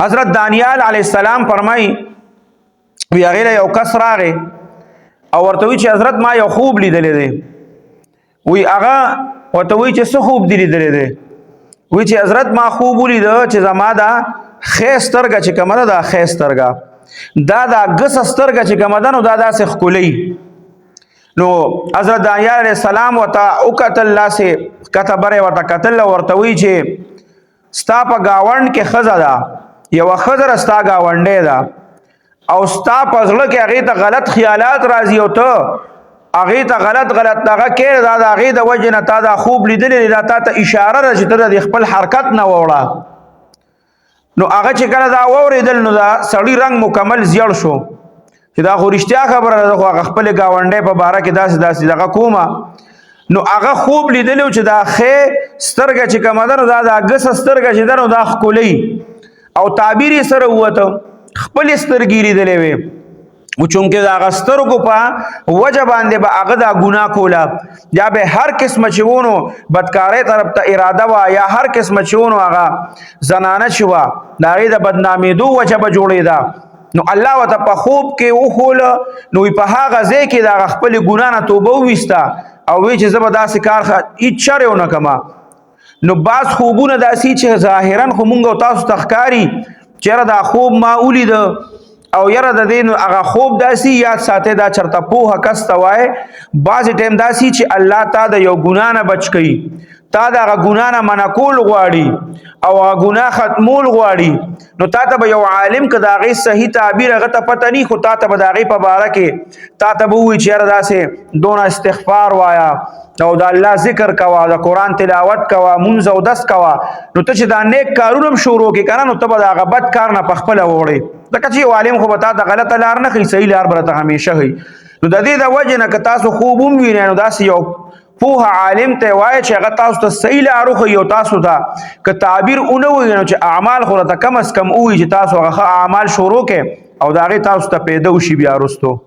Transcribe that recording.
حضرت دانیال علیہ السلام فرمای وی هغه یو کس راغی او ورته وی چې حضرت ما یو خوب لیدلې دی. وی هغه ورته وی چې څه خوب دی لیدلې دی؟ وی چې حضرت ما خوب ولید چې زما دا خېسترګه چې کومه ده دا خېسترګه دا غس سترګه چې کومه ده نو دا داسې ښکلی. نو حضرت دانیال علیہ السلام وتا او قتل الله سے کتبره وتا قتل ورته وی چې ستا په گاوند کې خزه ده، یو خزر ستا گاونډې ده او ستا په زړه کې هغه ته غلط خیالات راځي او ته هغه ته غلط دغه کې دا هغه د وجه نه تا دا خوب لیدلې دا تا ته اشاره ده چې ته د خپل حرکت نه ووړه. نو هغه چې کله دا ووریدل نو دا سړی رنگ مکمل زیړ شو چې دا خو رښتیا خبره ده، خو هغه خپل گاونډې په باره کې داسې دغه کومه. نو هغه خوب لیدلو چې دا خې سترګه چې کومه ده دا د ګس سترګه چې ده نو دا ښکلی او تعبیر یې سره ووته خپل سترګې لیدلې وې. او چونکې د هغه سترګو په وجه باندې به هغه دا ګناه کوله، یا به هر قسمه چې ونو بدکارۍ طرف ته اراده وه، یا هر قسمه چې ونو هغه زنانه چې وه د هغې د بدنامېدو وجه به جوړېده. نو الله ورته په خوب کې وښوله، نو په هغه ځای کې د هغه خپلې ګناه نه توبه وویسته او وی چې زه به داسې کار هېڅ چرې ونه کړمه. نو بعض خوبونه داسې چې ظاهرا خو مونږ او تاسو ته ښکاري چې یاره دا خوب ما ولیده او یاره د دې نو هغه خوب داسې یاد ساتئ دا چېرته پوهه کس ته وایي. بعضې ټایم داسې چې الله تا د یو ګناه نه بچ کوي، تا د هغه ګناه نه منع کول غواړي او هغه ګناه ختمول غواړي. نو تا ته به یو عالم که د هغې صحیح تعبیر هغه ته پته نی، خو تا ته به د هغې په باره کې تا ته به ووایي چې یاره داسې دونه استغفار وایه او د الله ذکر کوه، د قرآن تلاوت کوه، مونځ او دس کوه. نو ته چې دا نیک کارونه هم شروع کړې که نه نو ته به د هغه بد کار نه پخپله ووړې، ځکه چې یو عالم خو به تا ته غلطه لار نه ښي، صحیح لار به راته همیشه ښي. نو د دې د وجې نه که تاسو خوب هم وینئ نو داسې یو پوه عالم ته وایي چې هغه تاسو ته صحیح لار وښیي او تاسو ته که تعبیر ونه ووایي نو چې اعمال خو راته کم از کم ووایي چې تاسو هغه ښه اعمال شروع کړئ او د هغې تاسو ته پیدا وشي بیا وروستو.